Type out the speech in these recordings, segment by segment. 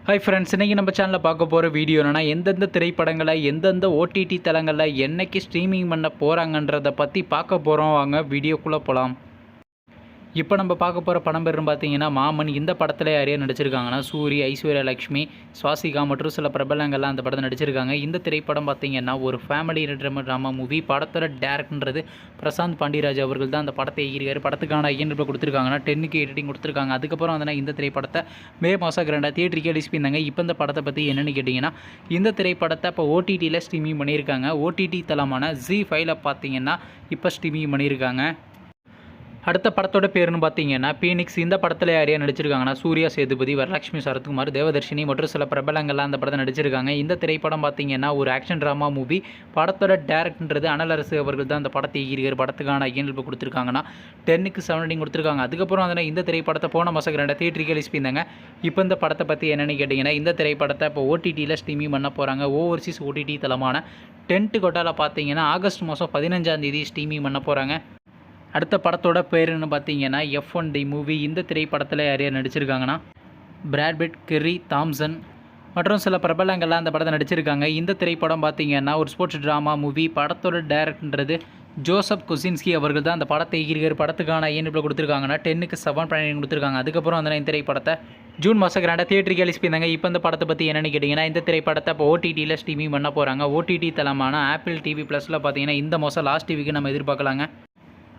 Hi friends, இன்றைக்கி நம்ம சேனலில் பார்க்க போகிற வீடியோ என்னென்னா எந்தெந்த திரைப்படங்களை எந்தெந்த ஓடிடி தளங்களில் என்னைக்கு ஸ்ட்ரீமிங் பண்ண போகிறாங்கன்றதை பற்றி பார்க்க போகிறோம். வாங்க வீடியோக்குள்ளே போகலாம். இப்போ நம்ம பார்க்க போகிற படம் பேர்னு பார்த்தீங்கன்னா மாமன். இந்த படத்தில் யாரையா நடிச்சிருக்காங்கன்னா சூரி, ஐஸ்வர்யா லக்ஷ்மி, சுவாசிகா மற்றும் சில பிரபலங்கள்லாம் அந்த படத்தை நடிச்சிருக்காங்க. இந்த திரைப்படம் பார்த்தீங்கன்னா ஒரு ஃபேமிலி ட்ராமா மூவி. படத்தோட டேரக்டர்ன்றது பிரசாந்த் பாண்டிராஜ் அவர்கள் தான் அந்த படத்தை இயக்கியிருக்காரு. படத்துக்கான ஐயன் கொடுத்துருக்காங்கன்னா 10K எடிட்டிங் கொடுத்துருக்காங்க. அதுக்கப்புறம் வந்து இந்த திரைப்படத்தை மே மாதம் கிராண்டாக தியேட்டருக்கு ரிலீஸ் பண்ணியிருந்தாங்க. இப்போ இந்த படத்தை பற்றி என்னென்னு கேட்டிங்கன்னா இந்த திரைப்படத்தை இப்போ ஓடிடியில் ஸ்ட்ரீமிங் பண்ணியிருக்காங்க. ஓடிடி தளமான ZEE5 பார்த்தீங்கன்னா இப்போ ஸ்ட்ரீமிங் பண்ணியிருக்காங்க. அடுத்த படத்தோட பேருன்னு பார்த்தீங்கன்னா பீனிக்ஸ். இந்த படத்தில் யாரையா நடிச்சிருக்காங்கன்னா சூர்யா சேதுபதி, வரலட்சுமி சரத்குமார், தேவதர்ஷினி மற்றும் சில பிரபலங்கள்லாம் அந்த படத்தை நடிச்சிருக்காங்க. இந்த திரைப்படம் பார்த்தீங்கன்னா ஒரு ஆக்ஷன் ட்ராமா மூவி. படத்தோட டேரக்டர்ன்றது அனலரசு அவர்கள் தான் அந்த படத்தை இயக்கியிருக்காரு. படத்துக்கான ஐயன்கள் கொடுத்துருக்காங்கன்னா 10க்கு 7 ரேட்டிங் கொடுத்துருக்காங்க. அதுக்கப்புறம் வந்து இந்த திரைப்படத்தை போன மாதம் 2 தியேட்டருக்கு ரிலீஸ் பண்ணியிருந்தாங்க. இப்போ இந்த படத்தை பற்றி என்னென்னு கேட்டிங்கன்னா இந்த திரைப்படத்தை இப்போ ஓடிடியில் ஸ்ட்ரீமிங் பண்ண போகிறாங்க. ஓவர்சீஸ் ஓடிடி தளமான டென்ட் கொட்டாவில் பார்த்தீங்கன்னா ஆகஸ்ட் மாதம் 15ஆம் தேதி ஸ்ட்ரீமிங் பண்ண போகிறாங்க. அடுத்த படத்தோட பேருன்னு பார்த்தீங்கன்னா F1D மூவி. இந்த திரைப்படத்தில் யாரையா நடிச்சிருக்காங்கன்னா பிராட் பிட், கெர்ரி தாம்சன் மற்றும் சில பிரபலங்கள்லாம் அந்த படத்தை நடிச்சிருக்காங்க. இந்த திரைப்படம் பார்த்தீங்கன்னா ஒரு ஸ்போர்ட்ஸ் ட்ராமா மூவி. படத்தோட டேரக்டர்ன்றது ஜோசப் கொசின்ஸ்கி அவர்கள் தான் அந்த படத்தை இயக்கியிருக்காரு. படத்துக்கான ஐயன்கள் கொடுத்துருக்காங்கன்னா 10க்கு 7 ரேட்டிங் கொடுத்துருக்காங்க. அதுக்கப்புறம் அந்த இந்த திரைப்படத்தை ஜூன் மாதம் கிராண்டாக தியேட்டருக்கு ரிலீஸ் பண்ணியிருந்தாங்க. இப்போ இந்த படத்தை பற்றி என்னென்னு கேட்டிங்கன்னா இந்த திரைப்படத்தை இப்போ ஓடிடியில் ஸ்ட்ரீமிங் பண்ண போகிறாங்க. ஓடிடி தளமான ஆப்பிள் டிவி ப்ளஸில் பார்த்தீங்கன்னா இந்த மாதம் லாஸ்ட் வீக்கு நம்ம எதிர்பார்க்கலாங்க.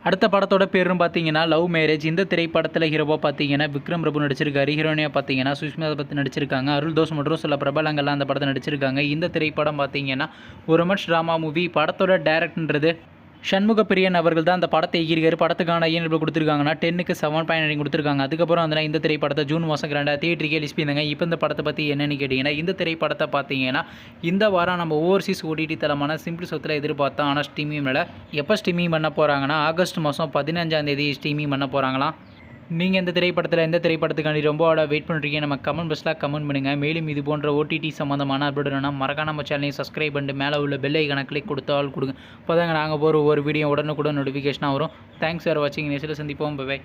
அடுத்த படத்தோட பேருன்னு பார்த்தீங்கன்னா லவ் மேரேஜ். இந்த திரைப்படத்தில் ஹீரோவாக பார்த்தீங்கன்னா விக்ரம் பிரபு நடிச்சிருக்காரு. ஹீரோனியாக பார்த்தீங்கன்னா சுஷ்மிதா பற்றி நடிச்சிருக்காங்க. அருள் தோஸ் மற்றும் சில பிரபலங்கள்லாம் அந்த படத்தை நடிச்சிருக்காங்க. இந்த திரைப்படம் பார்த்தீங்கன்னா ஒரு ரொமான்ஸ் ட்ராமா மூவி. படத்தோட டேரக்டர்ன்றது சண்முக பிரியன் அவர்கள் தான் அந்த படத்தை இயக்கியிருக்காரு. படத்துக்கான ஐயன்கள் கொடுத்துருக்காங்கன்னா 10க்கு 7 ரேட்டிங் கொடுத்துருக்காங்க. அதுக்கப்புறம் வந்து இந்த திரைப்படத்தை ஜூன் மாதம் 2 தியேட்டருக்கு ரிலீஸ் பண்ணியிருந்தாங்க. இப்போ இந்த படத்தை பற்றி என்னென்னு கேட்டிங்கன்னா இந்த திரைப்படத்தை பார்த்தீங்கன்னா இந்த வாரம் நம்ம ஓவர்சீஸ் ஓடிடி தளமான சிம்பிள் சொத்தில் எதிர்பார்த்தோம். ஆனால் ஸ்ட்ரீமிங் மேலே எப்போ ஸ்ட்ரீமிங் பண்ண போகிறாங்கன்னா ஆகஸ்ட் மாதம் 15ஆம் தேதி ஸ்ட்ரீமிங் பண்ண போகிறாங்களாம். நீங்கள் இந்த திரைப்படத்தில் எந்த திரைப்படத்துக்காண்டி ரொம்ப வெயிட் பண்ணுறீங்க நம்ம கமெண்ட் பாக்ஸில் கமெண்ட் பண்ணுங்கள். மேலும் இது போன்ற ஓடிடி சம்மந்தமான அப்டேட்னா மறக்காம நம்ம சேனலையும் சப்ஸ்கிரைப் பண்ணிட்டு மேலே உள்ள பெல் ஐக்கானை கிளிக் கொடுத்தால் கொடுங்க. அப்போ தாங்க நாங்கள் போகிற ஒரு வீடியோ உடனுக்குடன் நோட்டிஃபிகேஷனாக வரும். தேங்க்ஸ் ஃபார் வாட்சிங். நெக்ஸ்ட்டில் சந்திப்போம். பை.